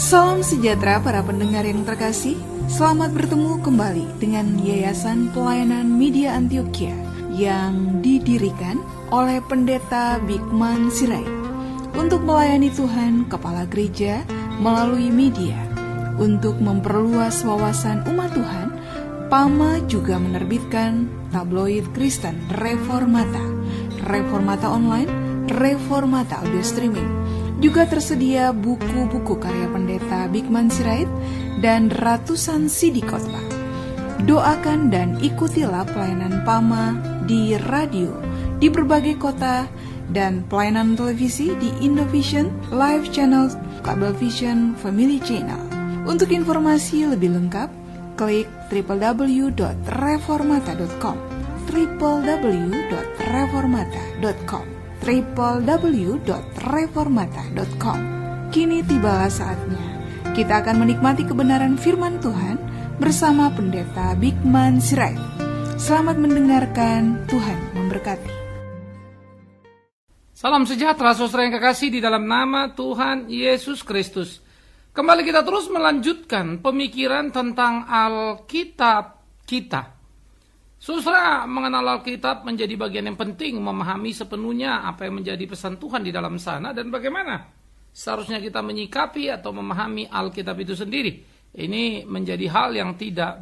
Salam sejahtera para pendengar yang terkasih. Selamat bertemu kembali dengan Yayasan Pelayanan Media Antioquia yang didirikan oleh Pendeta Bigman Sirait untuk melayani Tuhan Kepala Gereja melalui media. Untuk memperluas wawasan umat Tuhan, PAMA juga menerbitkan tabloid Kristen Reformata, Reformata Online, Reformata Audio Streaming. Juga tersedia buku-buku karya Pendeta Bigman Sirait dan ratusan CD khotbah. Doakan dan ikutilah pelayanan PAMA di radio di berbagai kota dan pelayanan televisi di Indovision, Live Channel, Cablevision, Family Channel. Untuk informasi lebih lengkap, klik www.reformata.com www.reformata.com www.reformata.com. Kini tibalah saatnya kita akan menikmati kebenaran firman Tuhan bersama Pendeta Bigman Sirait. Selamat mendengarkan, Tuhan memberkati. Salam sejahtera saudara yang kekasih di dalam nama Tuhan Yesus Kristus. Kembali kita terus melanjutkan pemikiran tentang Alkitab kita. Saudara, mengenal Alkitab menjadi bagian yang penting, memahami sepenuhnya apa yang menjadi pesan Tuhan di dalam sana dan bagaimana seharusnya kita menyikapi atau memahami Alkitab itu sendiri. Ini menjadi hal yang tidak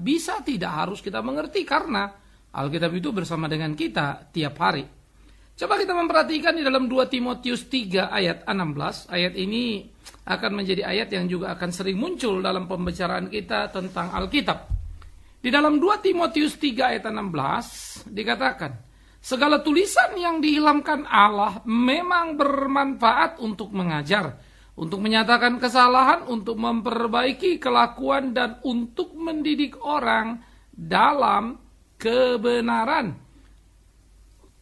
harus kita mengerti karena Alkitab itu bersama dengan kita tiap hari. Coba kita memperhatikan di dalam 2 Timotius 3 ayat 16. Ayat ini akan menjadi ayat yang juga akan sering muncul dalam pembicaraan kita tentang Alkitab. Di dalam 2 Timotius 3 ayat 16 dikatakan, segala tulisan yang diilhamkan Allah memang bermanfaat untuk mengajar, untuk menyatakan kesalahan, untuk memperbaiki kelakuan, dan untuk mendidik orang dalam kebenaran.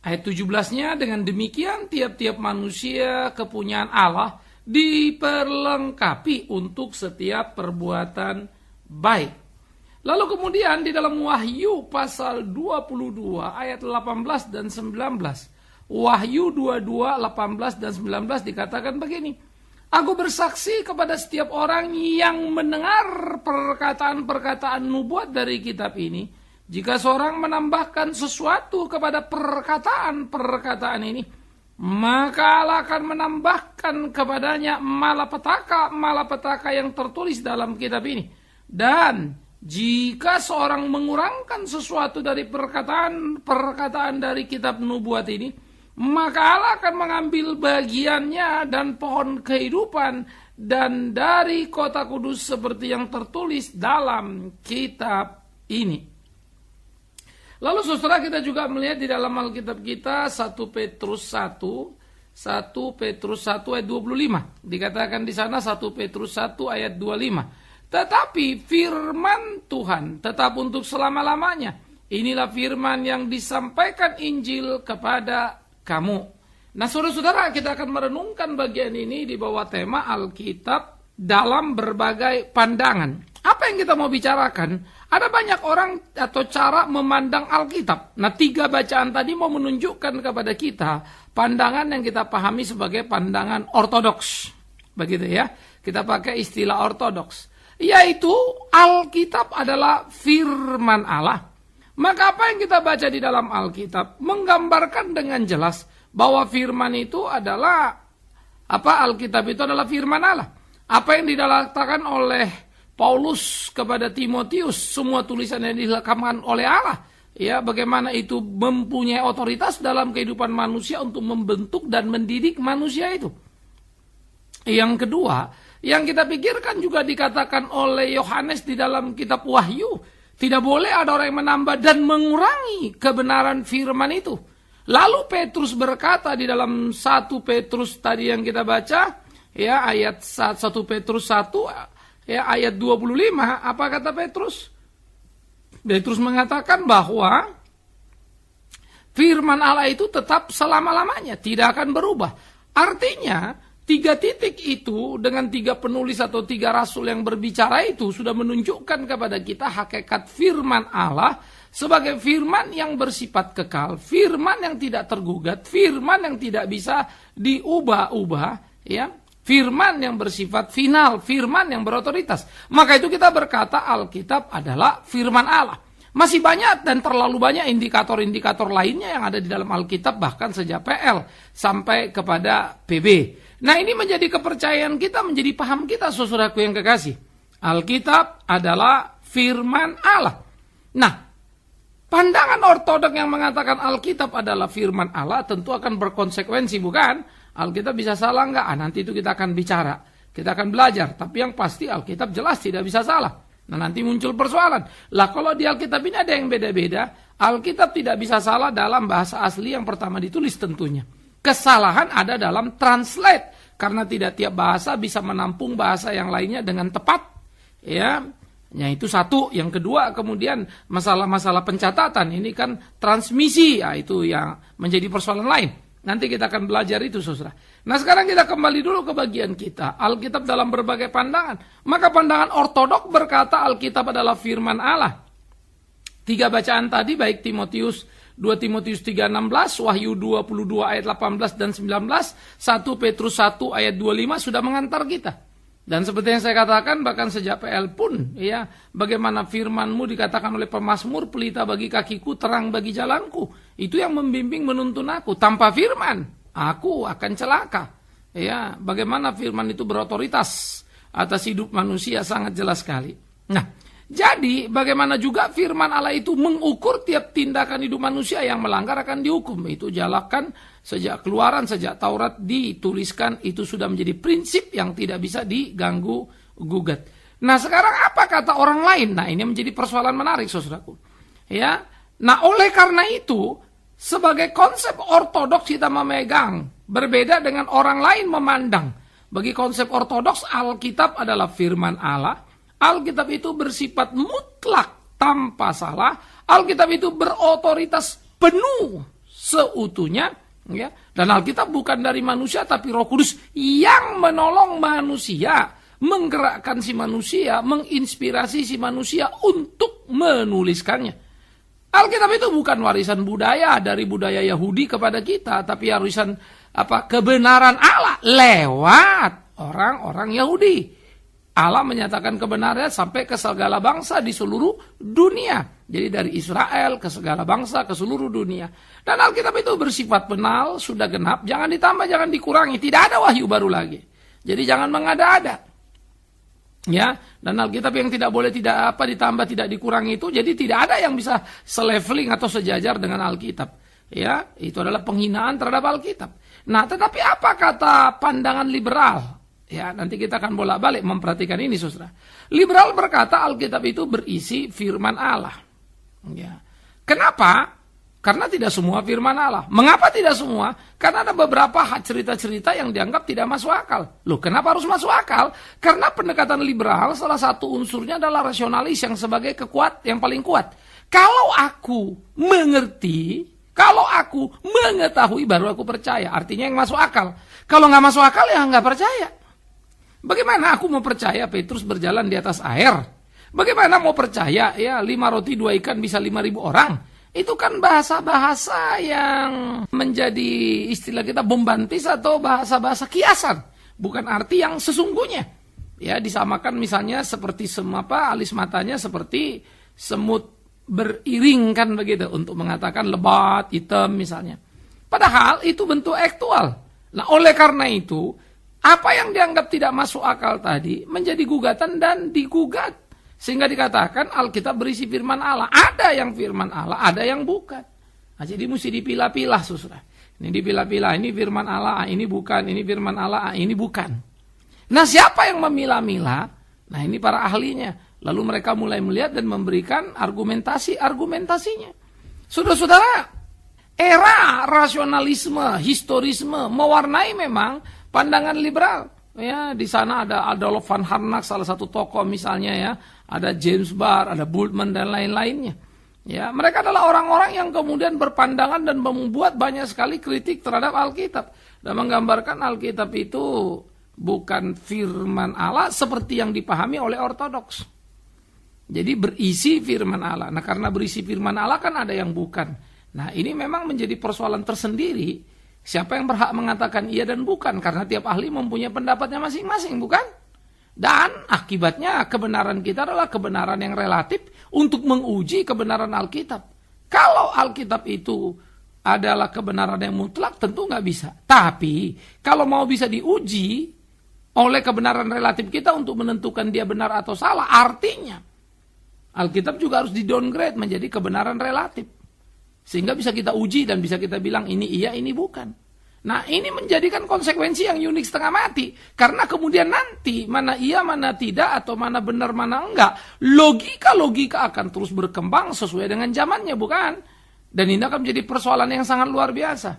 Ayat 17-nya, dengan demikian tiap-tiap manusia kepunyaan Allah diperlengkapi untuk setiap perbuatan baik. Lalu kemudian di dalam Wahyu pasal 22 ayat 18 dan 19. Wahyu 22, 18 dan 19 dikatakan begini. Aku bersaksi kepada setiap orang yang mendengar perkataan-perkataan nubuat dari kitab ini. Jika seorang menambahkan sesuatu kepada perkataan-perkataan ini, maka Allah akan menambahkan kepadanya malapetaka yang tertulis dalam kitab ini. Dan jika seorang mengurangkan sesuatu dari perkataan dari kitab nubuat ini, maka Allah akan mengambil bagiannya dan pohon kehidupan dan dari kota kudus seperti yang tertulis dalam kitab ini. Lalu saudara, kita juga melihat di dalam Alkitab kita 1 Petrus 1 ayat 25. Dikatakan di sana 1 Petrus 1 ayat 25. Tetapi firman Tuhan tetap untuk selama-lamanya. Inilah firman yang disampaikan Injil kepada kamu. Nah, saudara-saudara, kita akan merenungkan bagian ini di bawah tema Alkitab dalam berbagai pandangan. Apa yang kita mau bicarakan? Ada banyak orang atau cara memandang Alkitab. Nah, 3 bacaan tadi mau menunjukkan kepada kita pandangan yang kita pahami sebagai pandangan ortodoks. Begitu ya. Kita pakai istilah ortodoks. Yaitu Alkitab adalah firman Allah. Maka apa yang kita baca di dalam Alkitab menggambarkan dengan jelas bahwa firman itu adalah Alkitab itu adalah firman Allah. Apa yang didakwakan oleh Paulus kepada Timotius, semua tulisan yang dilengkapkan oleh Allah, ya, bagaimana itu mempunyai otoritas dalam kehidupan manusia untuk membentuk dan mendidik manusia itu. Yang kedua, yang kita pikirkan juga dikatakan oleh Yohanes di dalam kitab Wahyu. Tidak boleh ada orang yang menambah dan mengurangi kebenaran firman itu. Lalu Petrus berkata di dalam 1 Petrus tadi yang kita baca, ya, ayat 1 Petrus 1, ya, ayat 25, apa kata Petrus? Petrus mengatakan bahwa firman Allah itu tetap selama-lamanya, tidak akan berubah. Artinya, 3 titik itu dengan 3 penulis atau 3 rasul yang berbicara itu sudah menunjukkan kepada kita hakikat firman Allah sebagai firman yang bersifat kekal, firman yang tidak tergugat, firman yang tidak bisa diubah-ubah, ya. firman yang bersifat final, firman yang berotoritas. Maka itu kita berkata Alkitab adalah firman Allah. Masih banyak dan terlalu banyak indikator-indikator lainnya yang ada di dalam Alkitab, bahkan sejak PL sampai kepada PB. Nah, ini menjadi kepercayaan kita, menjadi paham kita, saudaraku yang kekasih. Alkitab adalah firman Allah. Nah, pandangan ortodok yang mengatakan Alkitab adalah firman Allah tentu akan berkonsekuensi, bukan? Alkitab bisa salah enggak? Nanti itu kita akan bicara, kita akan belajar. Tapi yang pasti Alkitab jelas tidak bisa salah. Nah, nanti muncul persoalan. Lah, kalau di Alkitab ini ada yang beda-beda. Alkitab tidak bisa salah dalam bahasa asli yang pertama ditulis tentunya. Kesalahan ada dalam translate. Karena tidak tiap bahasa bisa menampung bahasa yang lainnya dengan tepat. Ya, itu satu. Yang kedua, kemudian masalah-masalah pencatatan. Ini kan transmisi. Ya, itu yang menjadi persoalan lain. Nanti kita akan belajar itu, saudara. Nah, sekarang kita kembali dulu ke bagian kita. Alkitab dalam berbagai pandangan. Maka pandangan ortodok berkata Alkitab adalah firman Allah. 3 bacaan tadi, baik 2 Timotius 3:16, Wahyu 22 ayat 18 dan 19, 1 Petrus 1 ayat 25 sudah mengantar kita. Dan seperti yang saya katakan, bahkan sejak PL pun, ya, bagaimana firman-Mu dikatakan oleh pemazmur, pelita bagi kakiku, terang bagi jalanku. Itu yang membimbing menuntun aku. Tanpa firman, aku akan celaka. Ya, bagaimana firman itu berotoritas atas hidup manusia sangat jelas sekali. Nah, jadi bagaimana juga firman Allah itu mengukur tiap tindakan hidup manusia yang melanggar akan dihukum. Itu jalakan sejak Keluaran, sejak Taurat dituliskan, itu sudah menjadi prinsip yang tidak bisa diganggu gugat. Nah, sekarang apa kata orang lain? Nah, ini menjadi persoalan menarik, saudaraku. Ya, nah oleh karena itu sebagai konsep ortodoks kita memegang berbeda dengan orang lain memandang. Bagi konsep ortodoks, Alkitab adalah firman Allah. Alkitab itu bersifat mutlak tanpa salah. Alkitab itu berotoritas penuh seutuhnya, ya. Dan Alkitab bukan dari manusia tapi Roh Kudus yang menolong manusia, menggerakkan si manusia, menginspirasi si manusia untuk menuliskannya. Alkitab itu bukan warisan budaya dari budaya Yahudi kepada kita, tapi warisan kebenaran Allah lewat orang-orang Yahudi. Allah menyatakan kebenaran sampai ke segala bangsa di seluruh dunia. Jadi dari Israel ke segala bangsa ke seluruh dunia. Dan Alkitab itu bersifat penal, sudah genap, jangan ditambah, jangan dikurangi. Tidak ada wahyu baru lagi. Jadi jangan mengada-ada. Ya, dan Alkitab yang tidak boleh ditambah, tidak dikurangi itu, jadi tidak ada yang bisa seleveling atau sejajar dengan Alkitab. Ya, itu adalah penghinaan terhadap Alkitab. Nah, tetapi apa kata pandangan liberal? Ya, nanti kita akan bolak-balik memperhatikan ini, saudara. Liberal berkata Alkitab itu berisi firman Allah. Ya. Kenapa? Karena tidak semua firman Allah. Mengapa tidak semua? Karena ada beberapa cerita-cerita yang dianggap tidak masuk akal. Loh, kenapa harus masuk akal? Karena pendekatan liberal salah satu unsurnya adalah rasionalis yang sebagai yang paling kuat. Kalau aku mengerti, kalau aku mengetahui baru aku percaya. Artinya yang masuk akal. Kalau nggak masuk akal ya nggak percaya. Bagaimana aku mau percaya Petrus berjalan di atas air? Bagaimana mau percaya ya 5 roti 2 ikan bisa 5.000 orang? Itu kan bahasa-bahasa yang menjadi istilah kita bombastis atau bahasa-bahasa kiasan. Bukan arti yang sesungguhnya. Ya, disamakan misalnya seperti alis matanya seperti semut beriring kan begitu untuk mengatakan lebat, hitam misalnya. Padahal itu bentuk aktual. Nah, oleh karena itu apa yang dianggap tidak masuk akal tadi menjadi gugatan dan digugat. Sehingga dikatakan Alkitab berisi firman Allah. Ada yang firman Allah, ada yang bukan. Nah, jadi mesti dipilah-pilah, saudara. Ini dipilah-pilah, ini firman Allah, ini bukan. Ini firman Allah, ini bukan. Nah, siapa yang memilah-milah? Nah, ini para ahlinya. Lalu mereka mulai melihat dan memberikan argumentasinya. Saudara-saudara, era rasionalisme, historisme mewarnai memang pandangan liberal. Ya, di sana ada Adolf von Harnack, salah satu tokoh misalnya ya, ada James Barr, ada Bultmann dan lain-lainnya. Ya, mereka adalah orang-orang yang kemudian berpandangan dan membuat banyak sekali kritik terhadap Alkitab dan menggambarkan Alkitab itu bukan firman Allah seperti yang dipahami oleh ortodoks. Jadi berisi firman Allah. Nah, karena berisi firman Allah kan ada yang bukan. Nah, ini memang menjadi persoalan tersendiri. Siapa yang berhak mengatakan iya dan bukan? Karena tiap ahli mempunyai pendapatnya masing-masing, bukan? Dan akibatnya kebenaran kita adalah kebenaran yang relatif untuk menguji kebenaran Alkitab. Kalau Alkitab itu adalah kebenaran yang mutlak, tentu nggak bisa. Tapi kalau mau bisa diuji oleh kebenaran relatif kita untuk menentukan dia benar atau salah, artinya Alkitab juga harus di-downgrade menjadi kebenaran relatif. Sehingga bisa kita uji dan bisa kita bilang ini iya, ini bukan. Nah, ini menjadikan konsekuensi yang unik setengah mati. Karena kemudian nanti mana iya, mana tidak, atau mana benar, mana enggak. Logika akan terus berkembang sesuai dengan zamannya, bukan? Dan ini akan menjadi persoalan yang sangat luar biasa.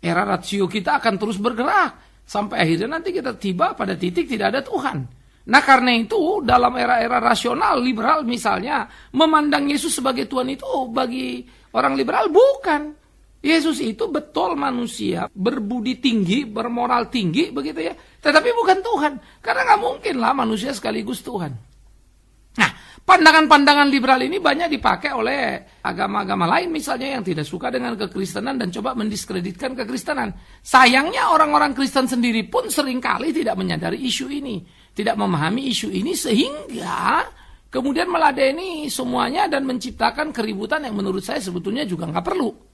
Era rasio kita akan terus bergerak. Sampai akhirnya nanti kita tiba pada titik tidak ada Tuhan. Nah, karena itu dalam era-era rasional, liberal misalnya, memandang Yesus sebagai Tuhan itu bagi orang liberal bukan. Yesus itu betul manusia, berbudi tinggi, bermoral tinggi, begitu ya. Tetapi bukan Tuhan. Karena nggak mungkin lah manusia sekaligus Tuhan. Nah, pandangan-pandangan liberal ini banyak dipakai oleh agama-agama lain misalnya yang tidak suka dengan kekristenan dan coba mendiskreditkan kekristenan. Sayangnya orang-orang Kristen sendiri pun seringkali tidak menyadari isu ini. Tidak memahami isu ini sehingga kemudian meladeni semuanya dan menciptakan keributan yang menurut saya sebetulnya juga nggak perlu.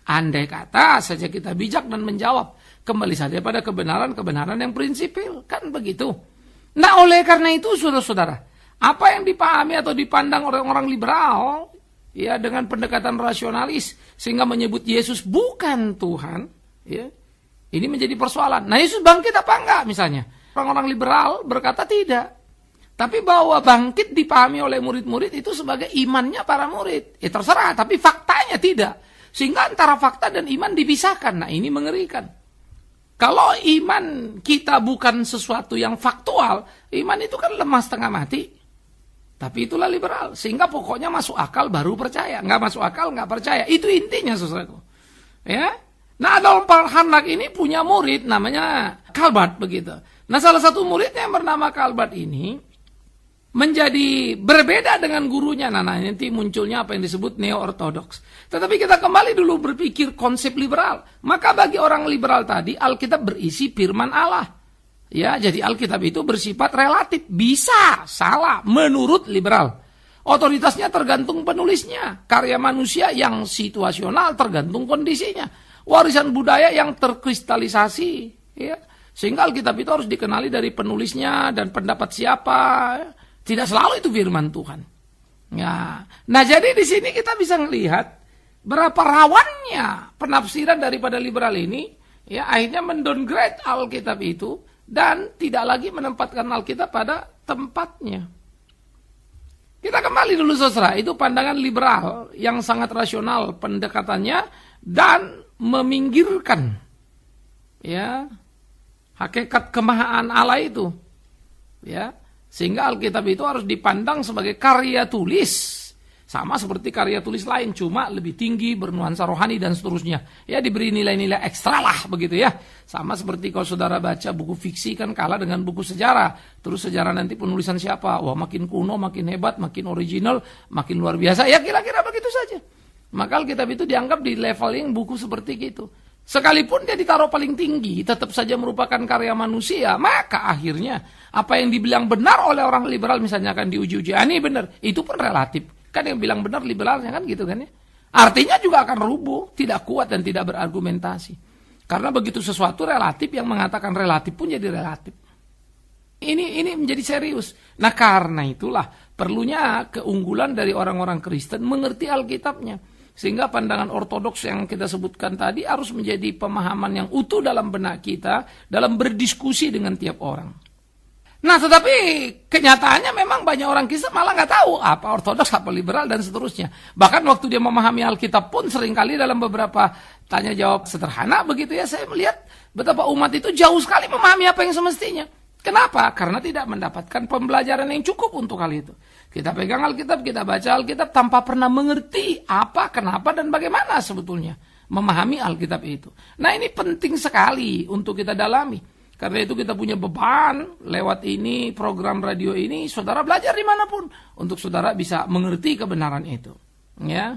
Andai kata saja kita bijak dan menjawab, kembali saja pada kebenaran-kebenaran yang prinsipil, kan begitu. Nah, oleh karena itu saudara-saudara, apa yang dipahami atau dipandang orang-orang liberal ya dengan pendekatan rasionalis sehingga menyebut Yesus bukan Tuhan, ya, ini menjadi persoalan. Nah, Yesus bangkit apa enggak misalnya? Orang-orang liberal berkata tidak. Tapi bahwa bangkit dipahami oleh murid-murid itu sebagai imannya para murid. Terserah, tapi faktanya tidak. Sehingga antara fakta dan iman dipisahkan. Nah, ini mengerikan. Kalau iman kita bukan sesuatu yang faktual, iman itu kan lemah setengah mati. Tapi itulah liberal. Sehingga pokoknya masuk akal baru percaya. Nggak masuk akal nggak percaya. Itu intinya saudaraku. Ya. Nah, Adolf Harnack ini punya murid namanya Calvert begitu. Nah, salah satu muridnya yang bernama Calvert ini menjadi berbeda dengan gurunya. Nah, nanti munculnya apa yang disebut neo-ortodoks. Tetapi kita kembali dulu berpikir konsep liberal. Maka bagi orang liberal tadi, Alkitab berisi firman Allah. Ya, jadi Alkitab itu bersifat relatif. Bisa salah menurut liberal. Otoritasnya tergantung penulisnya. Karya manusia yang situasional tergantung kondisinya. Warisan budaya yang terkristalisasi. Ya. Sehingga Alkitab itu harus dikenali dari penulisnya dan pendapat siapa. Tidak selalu itu firman Tuhan. Ya. Nah, jadi di sini kita bisa melihat berapa rawannya penafsiran daripada liberal ini. Ya, akhirnya mendowngrade Alkitab itu dan tidak lagi menempatkan Alkitab pada tempatnya. Kita kembali dulu saudara, itu pandangan liberal yang sangat rasional pendekatannya dan meminggirkan ya hakikat kemahaan Allah itu. Ya, sehingga Alkitab itu harus dipandang sebagai karya tulis. Sama seperti karya tulis lain, cuma lebih tinggi, bernuansa rohani dan seterusnya. Ya, diberi nilai-nilai ekstra lah begitu ya. Sama seperti kalau saudara baca buku fiksi kan kalah dengan buku sejarah. Terus sejarah nanti penulisan siapa? Wah, makin kuno, makin hebat, makin original, makin luar biasa. Ya, kira-kira begitu saja. Maka Alkitab itu dianggap di leveling buku seperti gitu. Sekalipun dia ditaruh paling tinggi, tetap saja merupakan karya manusia. Maka akhirnya apa yang dibilang benar oleh orang liberal misalnya akan diuji-uji. Ini benar, itu pun relatif. Kan yang bilang benar liberalnya kan gitu kan ya. Artinya juga akan rubuh, tidak kuat dan tidak berargumentasi. Karena begitu sesuatu relatif, yang mengatakan relatif pun jadi relatif. Ini menjadi serius. Nah, karena itulah perlunya keunggulan dari orang-orang Kristen mengerti Alkitabnya. Sehingga pandangan ortodoks yang kita sebutkan tadi harus menjadi pemahaman yang utuh dalam benak kita dalam berdiskusi dengan tiap orang. Nah, tetapi kenyataannya memang banyak orang Kristen malah nggak tahu apa ortodoks, apa liberal dan seterusnya. Bahkan waktu dia memahami Alkitab pun seringkali dalam beberapa tanya jawab sederhana begitu ya, saya melihat betapa umat itu jauh sekali memahami apa yang semestinya. Kenapa? Karena tidak mendapatkan pembelajaran yang cukup untuk hal itu. Kita pegang Alkitab, kita baca Alkitab tanpa pernah mengerti apa, kenapa, dan bagaimana sebetulnya memahami Alkitab itu. Nah, ini penting sekali untuk kita dalami. Karena itu kita punya beban lewat ini, program radio ini, saudara belajar dimanapun untuk saudara bisa mengerti kebenaran itu. Ya.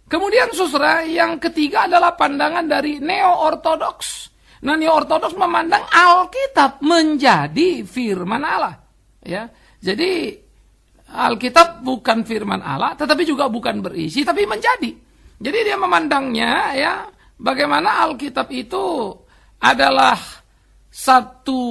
Kemudian saudara, yang ketiga adalah pandangan dari neo-ortodoks. Nah, neo-ortodoks memandang Alkitab menjadi firman Allah. Ya, jadi Alkitab bukan firman Allah, tetapi juga bukan berisi, tapi menjadi. Jadi dia memandangnya, ya, bagaimana Alkitab itu adalah satu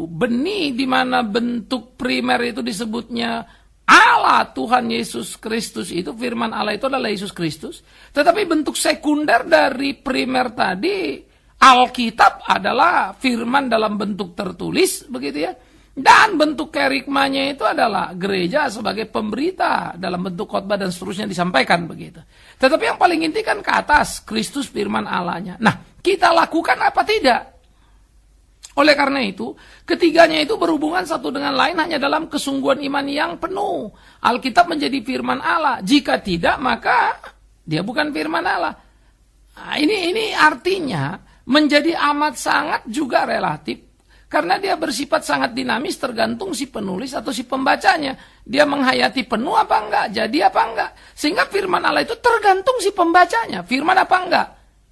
benih di mana bentuk primer itu disebutnya Allah, Tuhan Yesus Kristus, itu firman Allah itu adalah Yesus Kristus. Tetapi bentuk sekunder dari primer tadi, Alkitab adalah firman dalam bentuk tertulis, begitu ya. Dan bentuk kerikmanya itu adalah gereja sebagai pemberita dalam bentuk khotbah dan seterusnya disampaikan, begitu. Tetapi yang paling inti kan ke atas, Kristus firman Allahnya. Nah, kita lakukan apa tidak? Oleh karena itu, ketiganya itu berhubungan satu dengan lain hanya dalam kesungguhan iman yang penuh. Alkitab menjadi firman Allah. Jika tidak, maka dia bukan firman Allah. Nah, ini artinya menjadi amat sangat juga relatif. Karena dia bersifat sangat dinamis tergantung si penulis atau si pembacanya. Dia menghayati penuh apa enggak, jadi apa enggak. Sehingga firman Allah itu tergantung si pembacanya. Firman apa enggak?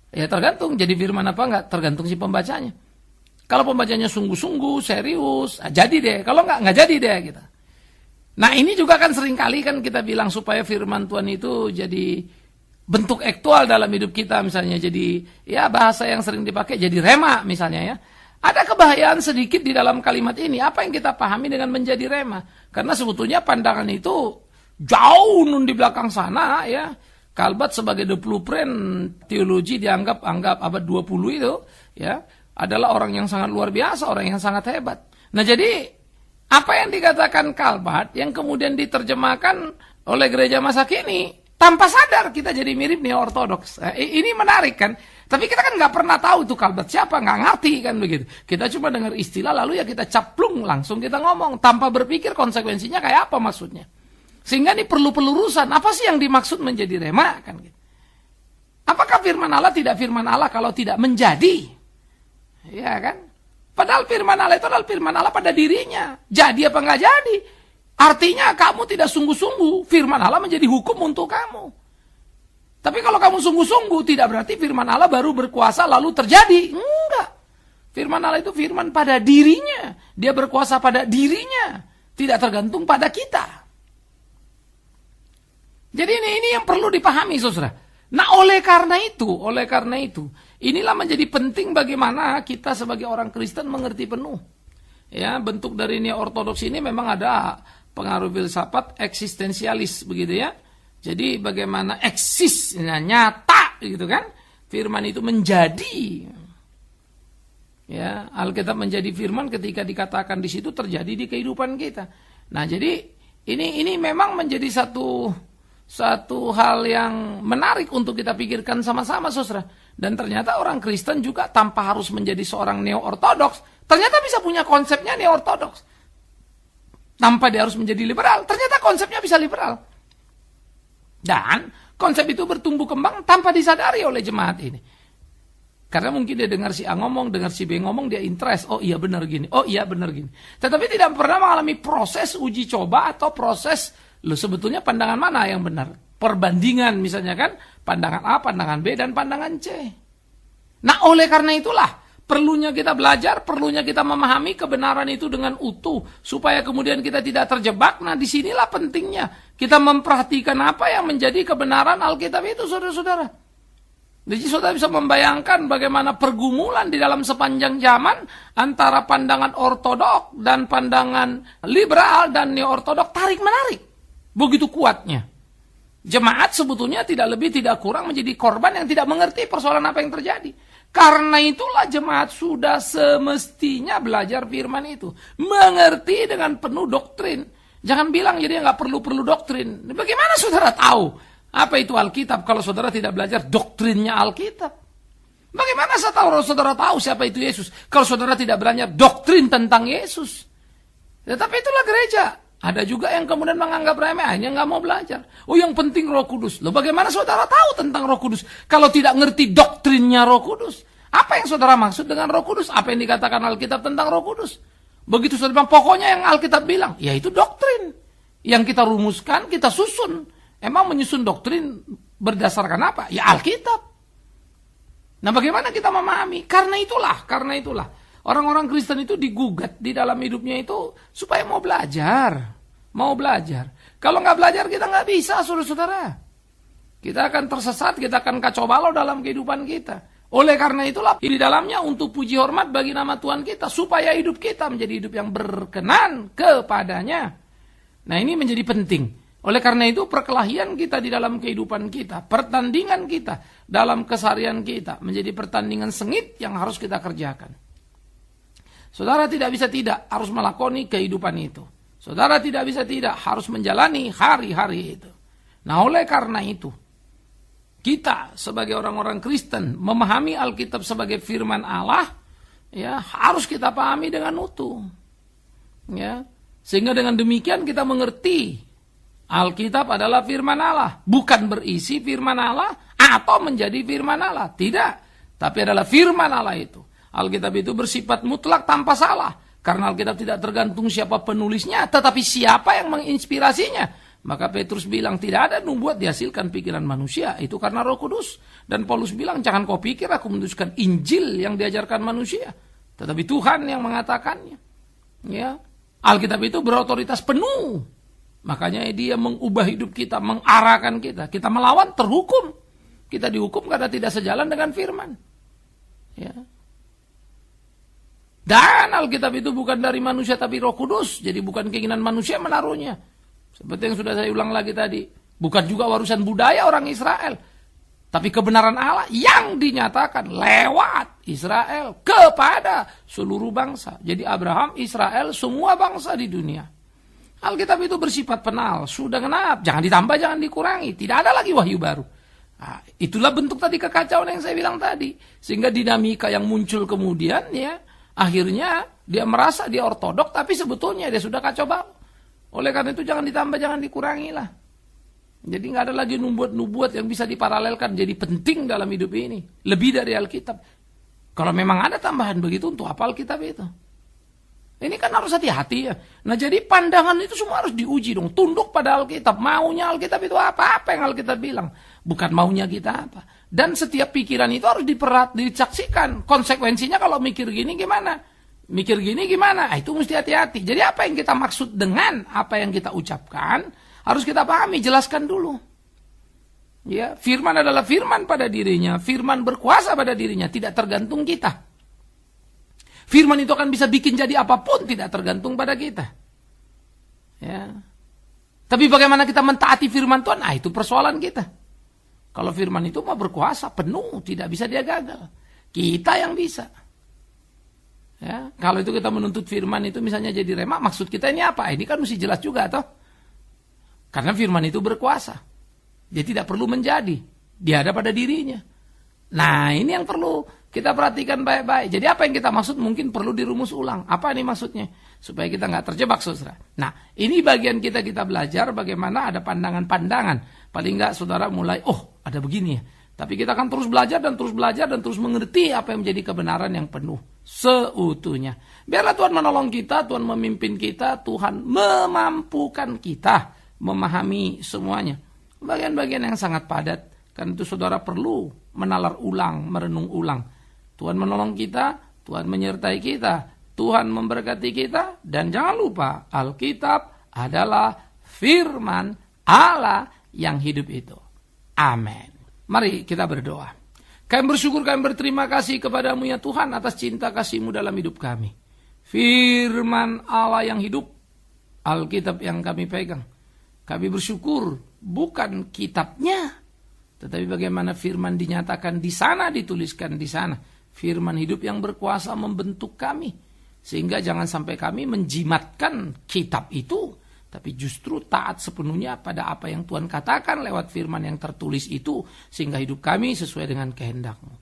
Ya tergantung, jadi firman apa enggak, tergantung si pembacanya. Kalau pembacanya sungguh-sungguh, serius, jadi deh. Kalau enggak jadi deh gitu. Nah ini juga kan seringkali kan kita bilang supaya firman Tuhan itu jadi bentuk aktual dalam hidup kita. Misalnya jadi, ya bahasa yang sering dipakai jadi rema misalnya ya. Ada kebahayaan sedikit di dalam kalimat ini. Apa yang kita pahami dengan menjadi rema? Karena sebetulnya pandangan itu jauh nun di belakang sana ya. Calbat sebagai the blueprint teologi dianggap abad 20 itu ya. Adalah orang yang sangat luar biasa, orang yang sangat hebat. Nah jadi, apa yang dikatakan Calbat, yang kemudian diterjemahkan oleh gereja masa kini, tanpa sadar kita jadi mirip neo-ortodoks. Nah, ini menarik kan? Tapi kita kan nggak pernah tahu itu Calbat siapa, nggak ngerti kan begitu. Kita cuma dengar istilah, lalu ya kita caplung, langsung kita ngomong, tanpa berpikir konsekuensinya kayak apa maksudnya. Sehingga ini perlu pelurusan, apa sih yang dimaksud menjadi rema? Kan gitu. Apakah firman Allah tidak firman Allah kalau tidak menjadi? Ya kan? Padahal firman Allah itu adalah firman Allah pada dirinya. Jadi apa enggak jadi? Artinya kamu tidak sungguh-sungguh, firman Allah menjadi hukum untuk kamu. Tapi kalau kamu sungguh-sungguh, tidak berarti firman Allah baru berkuasa lalu terjadi. Enggak. Firman Allah itu firman pada dirinya. Dia berkuasa pada dirinya. Tidak tergantung pada kita. Jadi ini yang perlu dipahami, saudara. Nah, oleh karena itu, inilah menjadi penting bagaimana kita sebagai orang Kristen mengerti penuh. Ya, bentuk dari neo-ortodoks ini memang ada pengaruh filsafat eksistensialis begitu ya. Jadi bagaimana eksis, nyata gitu kan. Firman itu menjadi. Ya, Alkitab menjadi firman ketika dikatakan di situ terjadi di kehidupan kita. Nah, jadi ini memang menjadi satu hal yang menarik untuk kita pikirkan sama-sama, saudara. Dan ternyata orang Kristen juga tanpa harus menjadi seorang neo-ortodoks, ternyata bisa punya konsepnya neo-ortodoks. Tanpa dia harus menjadi liberal, ternyata konsepnya bisa liberal. Dan konsep itu bertumbuh kembang tanpa disadari oleh jemaat ini. Karena mungkin dia dengar si A ngomong, dengar si B ngomong, dia interest. Oh iya benar gini, oh iya benar gini. Tetapi tidak pernah mengalami proses uji coba atau proses sebetulnya pandangan mana yang benar? Perbandingan misalnya kan, pandangan A, pandangan B, dan pandangan C. Nah oleh karena itulah, perlunya kita belajar, perlunya kita memahami kebenaran itu dengan utuh, supaya kemudian kita tidak terjebak. Nah disinilah pentingnya, kita memperhatikan apa yang menjadi kebenaran Alkitab itu, saudara-saudara. Jadi saudara bisa membayangkan bagaimana pergumulan di dalam sepanjang zaman antara pandangan ortodok dan pandangan liberal dan neo-ortodok tarik-menarik. Begitu kuatnya. Jemaat sebetulnya tidak lebih tidak kurang menjadi korban yang tidak mengerti persoalan apa yang terjadi. Karena itulah jemaat sudah semestinya belajar firman itu. Mengerti dengan penuh doktrin. Jangan bilang jadi nggak perlu doktrin. Bagaimana saudara tahu apa itu Alkitab kalau saudara tidak belajar doktrinnya Alkitab? Bagaimana saudara tahu siapa itu Yesus kalau saudara tidak belajar doktrin tentang Yesus? Tetapi itulah gereja. Ada juga yang kemudian menganggap remeh, hanya nggak mau belajar. Oh yang penting Roh Kudus. Loh bagaimana saudara tahu tentang Roh Kudus kalau tidak ngerti doktrinnya Roh Kudus? Apa yang saudara maksud dengan Roh Kudus? Apa yang dikatakan Alkitab tentang Roh Kudus? Begitu saudara bilang, pokoknya yang Alkitab bilang, ya itu doktrin. Yang kita rumuskan, kita susun. Emang menyusun doktrin Berdasarkan apa? Ya Alkitab. Nah, bagaimana kita memahami? Karena itulah. Orang-orang Kristen itu digugat di dalam hidupnya itu supaya mau belajar. Kalau nggak belajar kita nggak bisa, saudara-saudara. Kita akan tersesat, kita akan kacau balau dalam kehidupan kita. Oleh karena itulah di dalamnya untuk puji hormat bagi nama Tuhan kita, supaya hidup kita menjadi hidup yang berkenan kepadanya. Nah, ini menjadi penting. Oleh karena itu perkelahian kita di dalam kehidupan kita, pertandingan kita dalam keseharian kita menjadi pertandingan sengit yang harus kita kerjakan. Saudara tidak bisa tidak harus melakoni kehidupan itu. Saudara tidak bisa tidak harus menjalani hari-hari itu. Nah, oleh karena itu kita sebagai orang-orang Kristen memahami Alkitab sebagai firman Allah, ya harus kita pahami dengan utuh. Ya, sehingga dengan demikian kita mengerti Alkitab adalah firman Allah, bukan berisi firman Allah atau menjadi firman Allah, tidak. Tapi adalah firman Allah itu. Alkitab itu bersifat mutlak tanpa salah, karena Alkitab tidak tergantung siapa penulisnya, tetapi siapa yang menginspirasinya. Maka Petrus bilang tidak ada nubuat dihasilkan pikiran manusia, itu karena Roh Kudus. Dan Paulus bilang jangan kau pikir aku menuliskan Injil yang diajarkan manusia, tetapi Tuhan yang mengatakannya. Ya, Alkitab itu berotoritas penuh. Makanya dia mengubah hidup kita, mengarahkan kita. Kita melawan, terhukum. Kita dihukum karena tidak sejalan dengan firman. Ya. Dan Alkitab itu bukan dari manusia tapi Roh Kudus. Jadi bukan keinginan manusia menaruhnya. Seperti yang sudah saya ulang lagi tadi. Bukan juga warisan budaya orang Israel. Tapi kebenaran Allah yang dinyatakan lewat Israel kepada seluruh bangsa. Jadi Abraham, Israel, semua bangsa di dunia. Alkitab itu bersifat penal, sudah genap, jangan ditambah, jangan dikurangi, tidak ada lagi wahyu baru. Nah, itulah bentuk tadi kekacauan yang saya bilang tadi, sehingga dinamika yang muncul kemudian ya, akhirnya dia merasa dia ortodok, tapi sebetulnya dia sudah kacau balau. Oleh karena itu jangan ditambah, jangan dikurangi lah. Jadi nggak ada lagi nubuat-nubuat yang bisa diparalelkan, jadi penting dalam hidup ini, lebih dari Alkitab. Kalau memang ada tambahan begitu, untuk apa Alkitab itu? Ini kan harus hati-hati ya. Nah, jadi pandangan itu semua harus diuji dong. Tunduk pada Alkitab. Maunya Alkitab itu apa? Apa yang Alkitab bilang? Bukan maunya kita apa. Dan setiap pikiran itu harus disaksikan. Konsekuensinya kalau mikir gini gimana? Mikir gini gimana? Itu mesti hati-hati. Jadi apa yang kita maksud dengan apa yang kita ucapkan, harus kita pahami, jelaskan dulu. Ya, firman adalah firman pada dirinya. Firman berkuasa pada dirinya. Tidak tergantung kita. Firman itu akan bisa bikin jadi apapun, tidak tergantung pada kita. Ya. Tapi bagaimana kita mentaati firman Tuhan? Nah, itu persoalan kita. Kalau firman itu mah berkuasa, penuh, tidak bisa dia gagal. Kita yang bisa. Ya. Kalau itu kita menuntut firman itu misalnya jadi remak, maksud kita ini apa? Ini kan mesti jelas juga, toh. Karena firman itu berkuasa. Dia tidak perlu menjadi. Dia ada pada dirinya. Nah, ini yang perlu kita perhatikan baik-baik. Jadi apa yang kita maksud mungkin perlu dirumus ulang. Apa ini maksudnya? Supaya kita nggak terjebak, saudara. Nah, ini bagian kita belajar bagaimana ada pandangan-pandangan. Paling nggak saudara mulai, oh ada begini ya. Tapi kita akan terus belajar dan terus mengerti apa yang menjadi kebenaran yang penuh seutuhnya. Biarlah Tuhan menolong kita, Tuhan memimpin kita, Tuhan memampukan kita memahami semuanya. Bagian-bagian yang sangat padat. Karena itu saudara perlu menalar ulang, merenung ulang. Tuhan menolong kita, Tuhan menyertai kita, Tuhan memberkati kita. Dan jangan lupa, Alkitab adalah firman Allah yang hidup itu. Amin. Mari kita berdoa. Kami bersyukur, kami berterima kasih kepadamu ya Tuhan atas cinta kasih-Mu dalam hidup kami. Firman Allah yang hidup, Alkitab yang kami pegang. Kami bersyukur bukan kitabnya, tetapi bagaimana firman dinyatakan di sana, dituliskan di sana. Firman hidup yang berkuasa membentuk kami. Sehingga jangan sampai kami menjimatkan kitab itu. Tapi justru taat sepenuhnya pada apa yang Tuhan katakan lewat firman yang tertulis itu. Sehingga hidup kami sesuai dengan kehendak-Mu.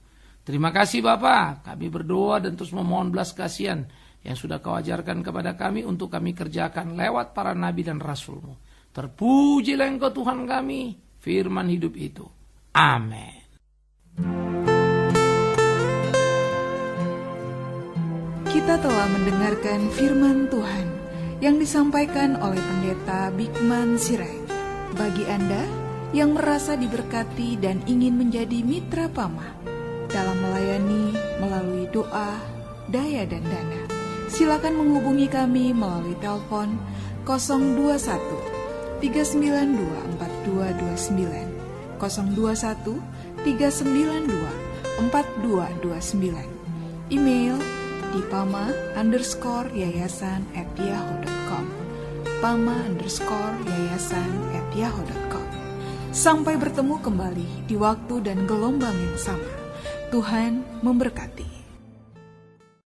Terima kasih Bapa. Kami berdoa dan terus memohon belas kasihan yang sudah Kau ajarkan kepada kami untuk kami kerjakan lewat para nabi dan rasul-Mu. Terpujilah Engkau Tuhan kami. Firman hidup itu. Amin. Kita telah mendengarkan firman Tuhan yang disampaikan oleh Pendeta Bikman Sirait. Bagi Anda yang merasa diberkati dan ingin menjadi mitra Pama dalam melayani melalui doa, daya dan dana. Silakan menghubungi kami melalui telepon 021 392 4229, 021 392 4229. Email di pama_yayasan@yahoo.com, pama_yayasan@yahoo.com. Sampai bertemu kembali di waktu dan gelombang yang sama. Tuhan memberkati.